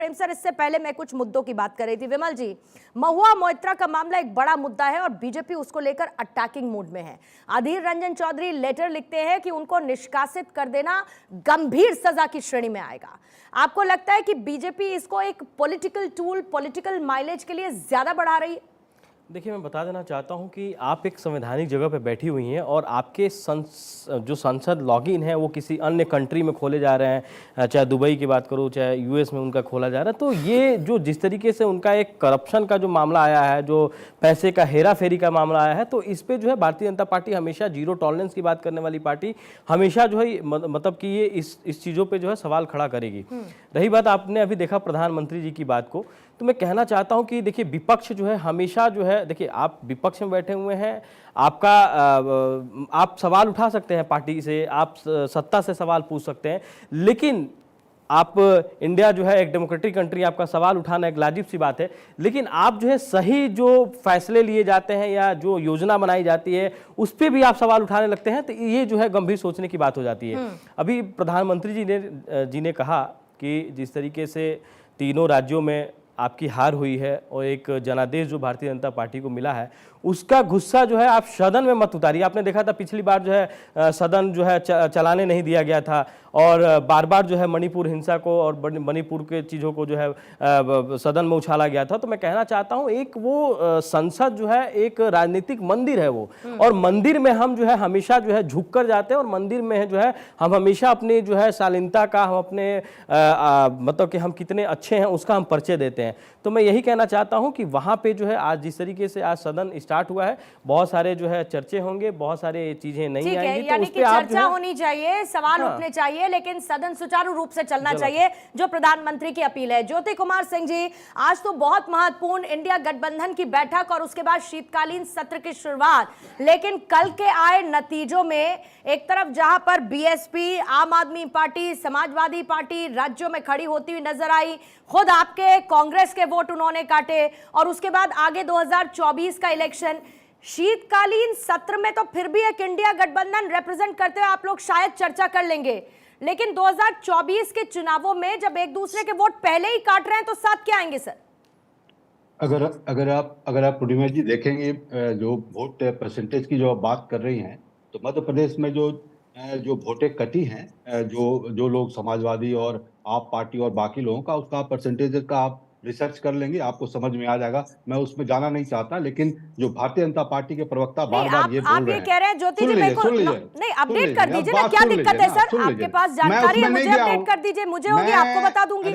प्रेम sir, इससे पहले मैं कुछ मुद्दों की बात कर रही थी। विमल जी, महुआ मोइत्रा का मामला एक बड़ा मुद्दा है और बीजेपी उसको लेकर अटैकिंग मूड में है। अधीर रंजन चौधरी लेटर लिखते हैं कि उनको निष्कासित कर देना गंभीर सजा की श्रेणी में आएगा। आपको लगता है कि बीजेपी इसको एक पॉलिटिकल टूल, पॉलिटिकल माइलेज के लिए ज्यादा बढ़ा रही है? देखिए, मैं बता देना चाहता हूं कि आप एक संवैधानिक जगह पर बैठी हुई हैं और आपके जो संसद लॉगिन है वो किसी अन्य कंट्री में खोले जा रहे हैं, चाहे दुबई की बात करूं चाहे यूएस में उनका खोला जा रहा है। तो ये जो जिस तरीके से उनका एक करप्शन का जो मामला आया है, जो पैसे का हेरा फेरी का मामला आया है, तो इस पर जो है भारतीय जनता पार्टी हमेशा जीरो टॉलरेंस की बात करने वाली पार्टी हमेशा जो है मतलब कि ये इस चीज़ों पर जो है सवाल खड़ा करेगी। रही बात आपने अभी देखा प्रधानमंत्री जी की बात को, तो मैं कहना चाहता हूं कि देखिए विपक्ष जो है हमेशा जो है, देखिए आप विपक्ष में बैठे हुए हैं, आपका आप सवाल उठा सकते हैं पार्टी से, आप सत्ता से सवाल पूछ सकते हैं, लेकिन आप इंडिया जो है एक डेमोक्रेटिक कंट्री, आपका सवाल उठाना एक लाजिब सी बात है। लेकिन आप जो है सही जो फैसले लिए जाते हैं या जो योजना बनाई जाती है उस पर भी आप सवाल उठाने लगते हैं, तो ये जो है गंभीर सोचने की बात हो जाती है। अभी प्रधानमंत्री जी ने कहा कि जिस तरीके से तीनों राज्यों में आपकी हार हुई है और एक जनादेश जो भारतीय जनता पार्टी को मिला है, उसका गुस्सा जो है आप सदन में मत उतारिए। आपने देखा था पिछली बार जो है सदन जो है चलाने नहीं दिया गया था और बार बार जो है मणिपुर हिंसा को और मणिपुर के चीज़ों को जो है सदन में उछाला गया था। तो मैं कहना चाहता हूं, एक वो संसद जो है एक राजनीतिक मंदिर है वो, और मंदिर में हम जो है हमेशा जो है झुक कर जाते हैं और मंदिर में जो है हम हमेशा अपनी जो है शालीनता का, हम अपने मतलब कि हम कितने अच्छे हैं उसका हम परिचय देते हैं। तो मैं यही कहना चाहता हूं कि वहां पे जो है आज जिस तरीके से आज सदन स्टार्ट हुआ है, बहुत सारे जो है चर्चे होंगे, बहुत सारे चीजें नहीं आएंगी, तो उस पे आप चर्चा होनी चाहिए, सवाल उठने चाहिए, लेकिन सदन सुचारू रूप से चलना चाहिए, जो प्रधानमंत्री की अपील है। ज्योति कुमार सिंह जी, आज तो बहुत महत्वपूर्ण इंडिया गठबंधन की बैठक और उसके बाद शीतकालीन सत्र की शुरुआत, लेकिन कल के आए नतीजों में एक तरफ जहां पर बीएसपी, आम आदमी पार्टी, समाजवादी पार्टी राज्यों में खड़ी होती हुई नजर आई, खुद आपके कांग्रेस के वोट उन्होंने काटे, और उसके बाद आगे 2024 का इलेक्शन, शीतकालीन सत्र में तो फिर भी एक इंडिया गठबंधन रिप्रेजेंट करते हुए आप लोग शायद चर्चा कर लेंगे, लेकिन 2024 के चुनावों में जब एक दूसरे के वोट पहले ही काट रहे हैं तो साथ क्या आएंगे सर? अगर आप पूर्णिमा जी देखेंगे, जो वोट परसेंटेज की जो आप बात कर रही हैं, तो मध्य प्रदेश में जो वोटें कटी हैं, जो लोग समाजवादी और आप पार्टी और बाकी लोगों का, उसका परसेंटेज का आप रिसर्च कर लेंगे, आपको समझ में आ जाएगा। मैं उसमें जाना नहीं चाहता, लेकिन जो भारतीय जनता पार्टी के प्रवक्ता बार बार ये बोल रहे हैं, कह रहे हैं ज्योति जी, मेरे को नहीं अपडेट कर दीजिए ना, क्या दिक्कत है सर? आपके पास जानकारी है, मुझे अपडेट कर दीजिए, मुझे होगी, आपको बता दूंगी।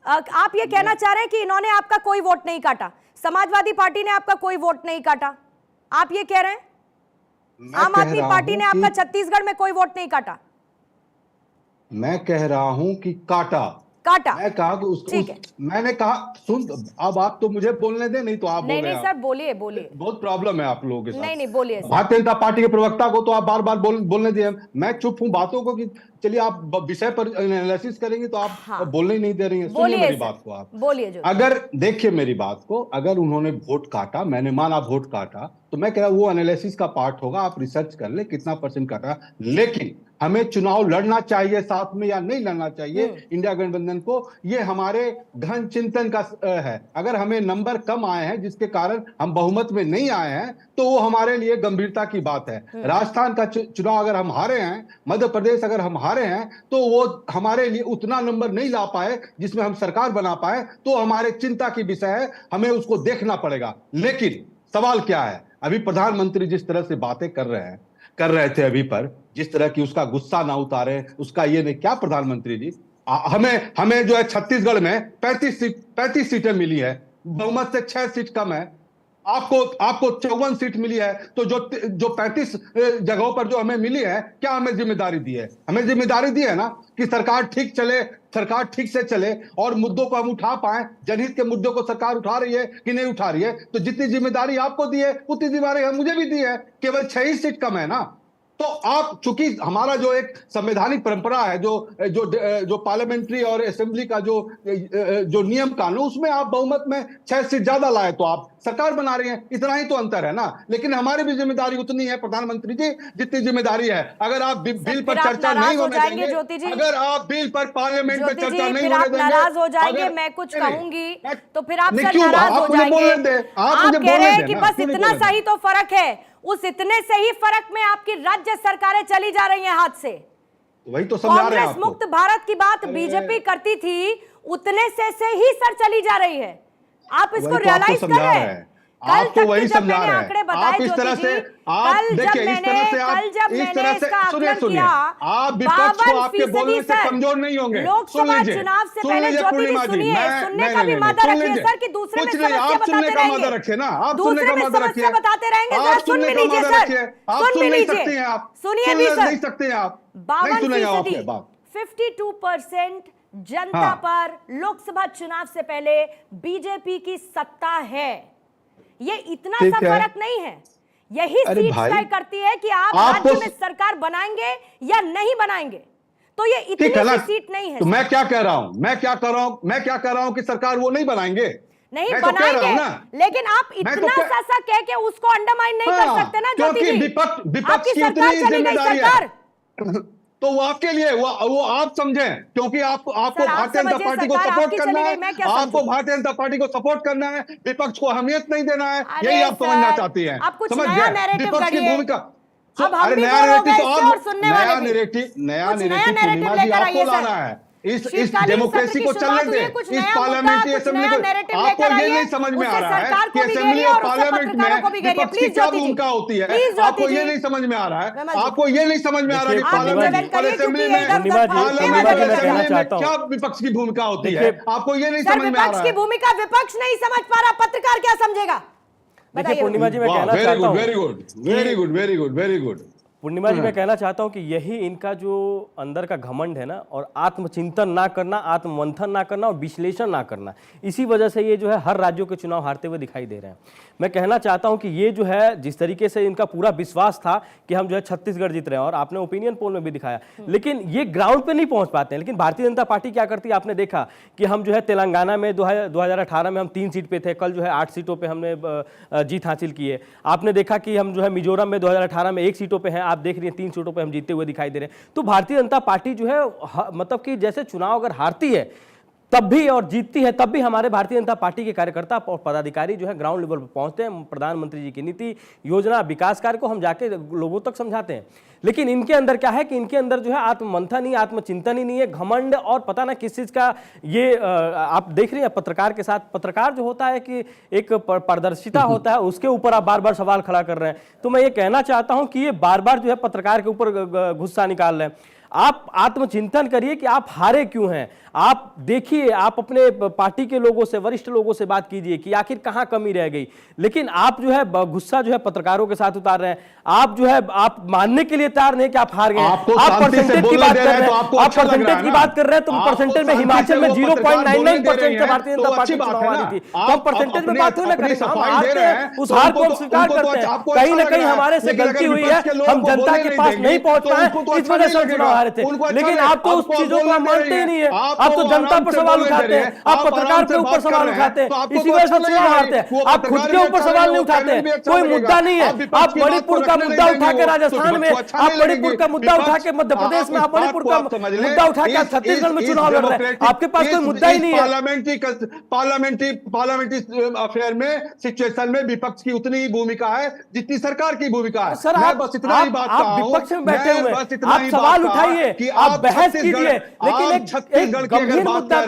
आप ये कहना चाह रहे हैं कि इन्होंने आपका कोई वोट नहीं काटा, समाजवादी पार्टी ने आपका कोई वोट नहीं काटा, आप ये कह रहे हैं? आम आदमी पार्टी ने आपका छत्तीसगढ़ में कोई वोट नहीं काटा? मैं कह रहा हूं कि काटा। मैं कहा कि मैंने कहा, सुन, अब आप तो मुझे बोलने दे, नहीं तो आप नहीं सर, बोलिए। बहुत प्रॉब्लम है आप लोगों के साथ। नहीं बोलिए। भारतीय जनता पार्टी के प्रवक्ता को तो आप बार बार बोलने दिए, मैं चुप हूं बातों को कि चलिए आप विषय पर एनालिसिस करेंगे, तो आप बोलने ही नहीं दे रही हैं। सुनिए मेरी बात को, आप बोलिए। अगर देखिए मेरी बात को, अगर उन्होंने वोट काटा, मैंने माना वोट काटा, तो मैं कह रहा हूं वो एनालिसिस का पार्ट होगा, आप रिसर्च कर ले कितना परसेंट काटा। लेकिन हमें चुनाव लड़ना चाहिए साथ में या नहीं लड़ना चाहिए इंडिया गठबंधन को, ये हमारे गहन चिंतन का है। अगर हमें नंबर कम आए हैं जिसके कारण हम बहुमत में नहीं आए हैं, तो वो हमारे लिए गंभीरता की बात है। राजस्थान का चुनाव अगर हम हारे हैं, मध्य प्रदेश अगर हम हारे हैं, तो वो हमारे लिए उतना नंबर नहीं ला पाए जिसमें हम सरकार बना पाए, तो हमारे चिंता की विषय है, हमें उसको देखना पड़ेगा। लेकिन सवाल क्या है, अभी प्रधानमंत्री जिस तरह से बातें कर रहे थे अभी पर, जिस तरह की उसका गुस्सा ना उतारे, उसका ये नहीं, क्या प्रधानमंत्री जी, हमें जो है छत्तीसगढ़ में 35 सीटें मिली है, बहुमत से 6 सीट कम है, आपको 54 सीट मिली है, तो जो 35 जगहों पर जो हमें मिली है, क्या हमें जिम्मेदारी दी है? हमें जिम्मेदारी दी है ना कि सरकार ठीक चले, सरकार ठीक से चले और मुद्दों को हम उठा पाए। जनहित के मुद्दों को सरकार उठा रही है कि नहीं उठा रही है? तो जितनी जिम्मेदारी आपको दी है उतनी जिम्मेदारी मुझे भी दी है, केवल 6 ही सीट कम है ना। तो आप, चूंकि हमारा जो एक संवैधानिक परंपरा है, जो पार्लियामेंट्री और असेंबली का जो नियम कानून, उसमें आप बहुमत में 6 सीट ज्यादा लाए तो आप सरकार बना रहे हैं, इतना ही तो अंतर है ना। लेकिन हमारी भी जिम्मेदारी उतनी है प्रधानमंत्री जी जितनी जिम्मेदारी है। अगर आप बिल पर चर्चा नहीं होने देंगे, अगर आप बिल पर पार्लियामेंट में चर्चा नहीं होने देंगे, नाराज हो जाएंगे, मैं कुछ कहूंगी तो फिर आप सर क्यों? नाराज हो जाएंगे। आप कह रहे हैं कि बस इतना सही तो फर्क है, उस इतने से ही फर्क में आपकी राज्य सरकारें चली जा रही हैं हाथ से। वही तो समझा रहे हैं कांग्रेस मुक्त भारत की बात बीजेपी करती थी, उतने से ही सर चली जा रही है। आप इसको रियलाइज कर रहे हैं? आप तो वही समझा रहे हैं। आप इस तरह से, आप देखिए, इस तरह से आप इस तरह से सुनिए, आप विपक्ष को आपके बोलने से कमजोर नहीं होंगे। लोकसभा चुनाव से पहले ज्योति जी सुनिए, सुनने का भी मादा रखिए सर, कि दूसरे में समस्या बताते रहेंगे, दूसरे में समस्या बताते रहेंगे। जरा सुन भी लीजिए सर, सुन भी लीजिए, सुनिए भी सर। नहीं सकते आप 52% 52% जनता पर लोकसभा चुनाव से पहले बीजेपी की सत्ता है। ये इतना सा फर्क नहीं है, यही सीट तय करती है कि आप राज्य में सरकार बनाएंगे या नहीं बनाएंगे। तो ये इतनी सी सीट नहीं है। तो मैं क्या कह रहा हूं, मैं क्या कह रहा हूं कि सरकार वो नहीं बनाएंगे, नहीं बनाएंगे, लेकिन आप इतना सा कह के उसको अंडरमाइन नहीं कर सकते ना ज्योति जी। विपक्ष की उतनी जिम्मेदारी है तो वो आपके लिए वो आप समझें, क्योंकि आपको भारतीय जनता पार्टी को सपोर्ट करना है, आपको भारतीय जनता पार्टी को सपोर्ट करना है, विपक्ष को अहमियत नहीं देना है, यही आप समझना चाहती हैं। समझ गए विपक्ष की भूमिका। अरे नया नैरेटिव जी आपको लाना है, इस डेमोक्रेसी को चलने दे, इस पार्लियामेंट्री असेंबली को। आपको ये नहीं समझ में आ रहा है कि असेंबली और पार्लियामेंट में विपक्ष की क्या भूमिका होती है। आपको ये नहीं समझ में आ रहा है, आपको ये नहीं समझ में आ रहा है कि पार्लियामेंट और असेंबली में क्या विपक्ष की भूमिका होती है। आपको ये नहीं समझ में आ रहा है। विपक्ष की भूमिका विपक्ष नहीं समझ पा रहा, पत्रकार क्या समझेगा? देखिए पूर्णिमा जी, मैं कहना चाहता हूं, वेरी गुड पूर्णिमा जी, मैं कहना चाहता हूं कि यही इनका जो अंदर का घमंड है ना, और आत्मचिंतन ना करना, आत्ममंथन ना करना और विश्लेषण ना करना, इसी वजह से ये जो है हर राज्यों के चुनाव हारते हुए दिखाई दे रहे हैं। मैं कहना चाहता हूं कि ये जो है, जिस तरीके से इनका पूरा विश्वास था कि हम जो है छत्तीसगढ़ जीत रहे हैं, और आपने ओपिनियन पोल में भी दिखाया, लेकिन ये ग्राउंड पे नहीं पहुंच पाते हैं। लेकिन भारतीय जनता पार्टी क्या करती है, आपने देखा कि हम जो है तेलंगाना में 2018 में हम 3 सीट पे थे, कल जो है 8 सीटों पे हमने जीत हासिल की है। आपने देखा कि हम जो है मिजोरम में 2018 में 1 सीटों पे हैं, आप देख रही हैं 3 सीटों पे हम जीतते हुए दिखाई दे रहे हैं। तो भारतीय जनता पार्टी जो है मतलब कि जैसे चुनाव अगर हारती है तब भी और जीतती है तब भी हमारे भारतीय जनता पार्टी के कार्यकर्ता और पदाधिकारी जो है ग्राउंड लेवल पर पहुंचते हैं, प्रधानमंत्री जी की नीति, योजना, विकास कार्य को हम जाके लोगों तक समझाते हैं। लेकिन इनके अंदर क्या है कि इनके अंदर जो है आत्ममंथन ही, आत्मचिंतन ही नहीं है, घमंड और पता ना किस चीज का ये आप देख रही हैं पत्रकार के साथ। पत्रकार जो होता है कि एक पारदर्शिता होता है, उसके ऊपर आप बार बार सवाल खड़ा कर रहे हैं। तो मैं ये कहना चाहता हूं कि ये बार बार जो है पत्रकार के ऊपर गुस्सा निकाल रहे हैं। आप आत्मचिंतन करिए कि आप हारे क्यों हैं। आप देखिए, आप अपने पार्टी के लोगों से, वरिष्ठ लोगों से बात कीजिए कि आखिर कहां कमी रह गई। लेकिन आप जो है गुस्सा जो है पत्रकारों के साथ उतार रहे हैं। आप जो है आप मानने के लिए तैयार नहीं कि आप हार गए। आप परसेंटेज की बात कर रहे हैं, आप परसेंटेज की बात कर रहे हैं, तो परसेंटेज में हिमाचल में 0.99% से भारतीय जनता पार्टी चुनाव हारी थी। तो हम परसेंटेज में बात ना करें, हम हारते हैं, उस हार को हम स्वीकार करते हैं। कहीं ना कहीं हमारे से गलती हुई है, हम जनता के पास नहीं पहुंच पाए, इस वजह से चुनाव हारे थे। लेकिन आप तो उस चीजों को मानते ही नहीं है, आप तो जनता पर सवाल उठाते हैं, आप पत्रकार के ऊपर सवाल उठाते हैं, इसी वजह से चुनाव हारते हैं। आप खुद के ऊपर सवाल नहीं उठाते हैं, कोई मुद्दा नहीं है। आप मणिपुर का मुद्दा उठा के राजस्थान में, आप मणिपुर का मुद्दा उठा के मध्य प्रदेश में, आप मणिपुर का मुद्दा उठा के छत्तीसगढ़ में चुनाव लड़ रहे हैं। आपके पास कोई मुद्दा ही नहीं है। पार्लियामेंट्री अफेयर में, सिचुएशन में विपक्ष की उतनी ही भूमिका है जितनी सरकार की भूमिका है। सर आप विपक्ष में बैठे हुए हैं, आप सवाल उठाइए, आप बहस कीजिए, लेकिन एक गंभीर मुद्दा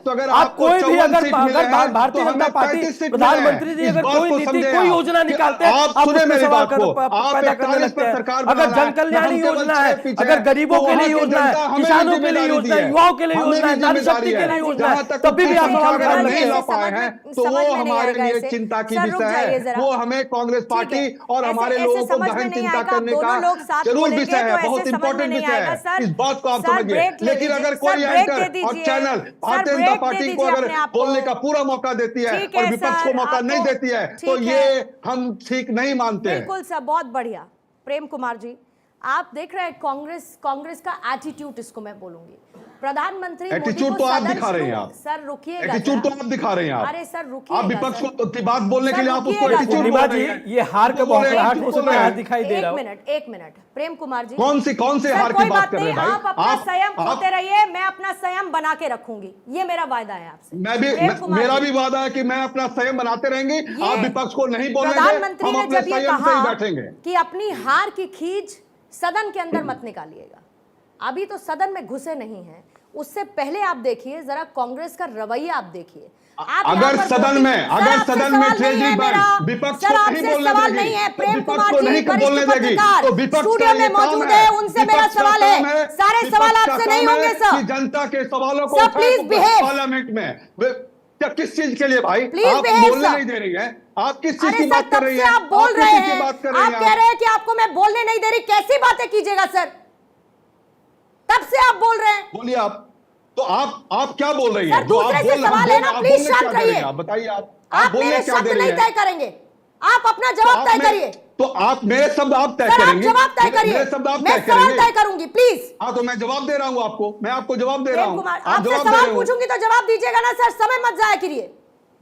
तो अगर आप कोई भी अगर भारतीय जनता पार्टी, प्रधानमंत्री जी अगर कोई नीति, कोई योजना निकालते हैं, आप उसमें सवाल पैदा करने लगते हैं। अगर जन कल्याण योजना है, अगर गरीबों के लिए योजना है, किसानों के लिए योजना है, युवाओं के लिए योजना है, नारी शक्ति के लिए योजना है, तभी भी आप सवाल करने लगते हैं। तो वो हमारे लिए चिंता की विषय है। वो हमें कांग्रेस पार्टी और हमारे लोगों को गहन चिंता करने का जरूर विषय है, बहुत इंपॉर्टेंट विषय है। इस बात को आप समझिए। लेकिन अगर कोई एंकर और चैनल भारतीय जनता पार्टी को अगर बोलने का पूरा मौका देती है और विपक्ष को मौका नहीं देती है, तो ये हम ठीक नहीं मानते। बिल्कुल सर, बहुत बढ़िया। प्रेम कुमार जी, आप देख रहे हैं कांग्रेस का एटीट्यूड, इसको मैं बोलूंगी। प्रधानमंत्री मोदी एटीट्यूड को तो आप सदन दिखा रहे हैं आप। सर रुकिएगा, एटीट्यूड तो आप दिखा रहे हैं आप। अरे सर रुकिएगा, आप विपक्ष सर। को बात बोलने के लिए आप उसको रुकिएगा, एटीट्यूड पूर्णिमा बोल जी, रहे हैं। ये हार का बौखलाहट हो सकता है, हार दिखाई दे रहा हो। एक मिनट प्रेम कुमार जी, कौन से सर, हार कोई की बात कर रहे हैं भाई? आप अपना संयम खोते रहिए, मैं अपना संयम बना के रखूंगी, ये मेरा वायदा है आपसे। मेरा भी वादा है कि मैं अपना संयम बनाते रहेंगे। आप विपक्ष को नहीं बोलेंगे, प्रधानमंत्री हम ने अपने जब ये संयम से ही कहा बैठेंगे कि अपनी हार की खींच सदन के अंदर मत निकालिएगा, अभी तो सदन में घुसे नहीं हैं, उससे पहले आप देखिए जरा कांग्रेस का रवैया, आप देखिए। अगर सदन में विपक्ष को नहीं बोलने देगी, नहीं है प्रेम विपक्ष कुमार को जी, नहीं बोलने वरिष्ठ देगी, पत्रकार तो विपक्ष स्टूडियो का में ये काम मौजूद है, उनसे मेरा विपक्ष का सवाल काम है, सारे विपक्ष सवाल का आपसे काम नहीं है होंगे सर। कि जनता के सवालों को सर, प्लीज behave। पार्लियामेंट में किस चीज के लिए भाई प्लीज आप behave, बोलने सर। नहीं दे रही है? आप किस चीज अरे की सर, बात कर तब रही से है? आप बोल किस रहे चीज की हैं, बात कर रही आप हैं? कह रहे हैं कि आपको मैं बोलने नहीं दे रही, कैसी बातें कीजिएगा सर, तब से आप बोल रहे हैं। बोलिए आप, तो आप क्या बोल रही सर, हैं? जो आप दूसरे से बोल सवाल रहे है ना, हैं, आप प्लीज बोलने क्या शांत दे रही रहिए। हैं? आप बताइए, आप बोलने मेरे क्या शब्द दे रही नहीं हैं? तय करेंगे, आप अपना जवाब तय करिए। तो आप मेरे शब्द आप तय सर, आप करेंगे? जवाब तय करिए, मेरे शब्द आप मैं तय सवाल करेंगे? तय करूंगी, प्लीज। हाँ, तो मैं जवाब दे रहा हूँ आपको, मैं आपको जवाब दे रहा प्रेम हूँ। कुमार, आप आपसे जवाब दे सवाल रहे हो। पूछूंगी तो जवाब दीजिएगा ना सर, समय मत जाया करिए।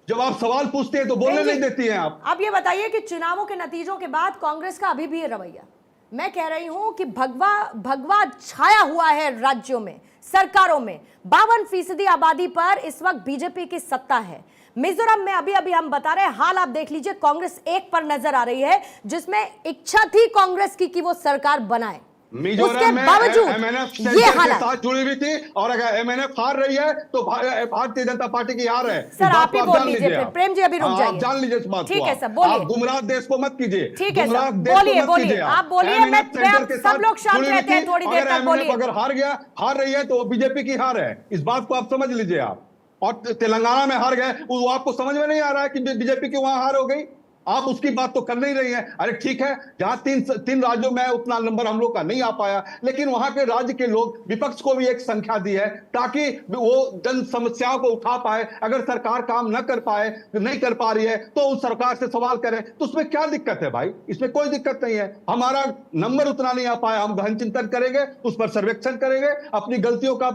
जब आप सवाल पूछते हैं तो बोलने प्रेम जी, नहीं देती हैं आप। अब ये बताइए कि चुनावों के नतीजों के बाद कांग्रेस का अभी भी ये रवैया, मैं कह रही हूं कि भगवा छाया हुआ है राज्यों में, सरकारों में। 52% आबादी पर इस वक्त बीजेपी की सत्ता है। मिजोरम में अभी हम बता रहे हैं, हाल आप देख लीजिए, कांग्रेस एक पर नजर आ रही है, जिसमें इच्छा थी कांग्रेस की कि वो सरकार बनाए, उसके बावजूद ये हालात साथ जुड़ी हुई थी। और अगर एमएनएफ हार रही है तो भारतीय जनता पार्टी की हार है। सर, आप ही बोल लीजिए फिर। प्रेम जी, अभी रुक जाइए, आप जान लीजिए इस बात को। ठीक है सर, बोलिए। आप गुमराह देश को मत कीजिए। ठीक है सर, बोलिए आप बोलिए, मैं सब लोग शांत रहते हैं थोड़ी देर तक, बोलिए। अगर हार रही है तो बीजेपी की हार है, इस बात को आप समझ लीजिए आप। और तेलंगाना में हार गए, वो आपको समझ में नहीं आ रहा है कि बीजेपी की वहां हार हो गई? आप उसकी बात तो कर नहीं रही हैं। अरे ठीक है, जहां तीन राज्यों में उतना नंबर हम लोग का नहीं आ पाया, लेकिन वहां के राज्य के लोग विपक्ष को भी एक संख्या दी है ताकि वो जन समस्याओं को उठा पाए। अगर सरकार काम न कर पाए, नहीं कर पा रही है, तो उस सरकार से सवाल करें। तो उसमें क्या दिक्कत है भाई? इसमें कोई दिक्कत नहीं है। हमारा नंबर उतना नहीं आ पाया, हम गहन चिंतन करेंगे, उस पर सर्वेक्षण करेंगे, अपनी गलतियों का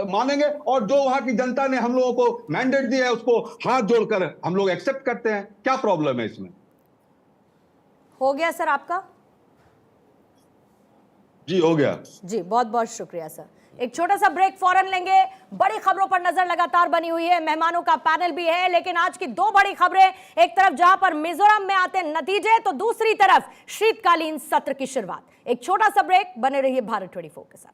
मानेंगे, और जो वहां की जनता ने हम लोगों को मैंडेट दिया है उसको हाथ जोड़कर हम लोग एक्सेप्ट करते हैं। क्या प्रॉब्लम है इसमें? हो गया सर आपका? जी हो गया जी, बहुत बहुत शुक्रिया सर। एक छोटा सा ब्रेक फौरन लेंगे। बड़ी खबरों पर नजर लगातार बनी हुई है, मेहमानों का पैनल भी है, लेकिन आज की दो बड़ी खबरें, एक तरफ जहां पर मिजोरम में आते नतीजे, तो दूसरी तरफ शीतकालीन सत्र की शुरुआत। एक छोटा सा ब्रेक, बने रहिए भारत 24 के साथ।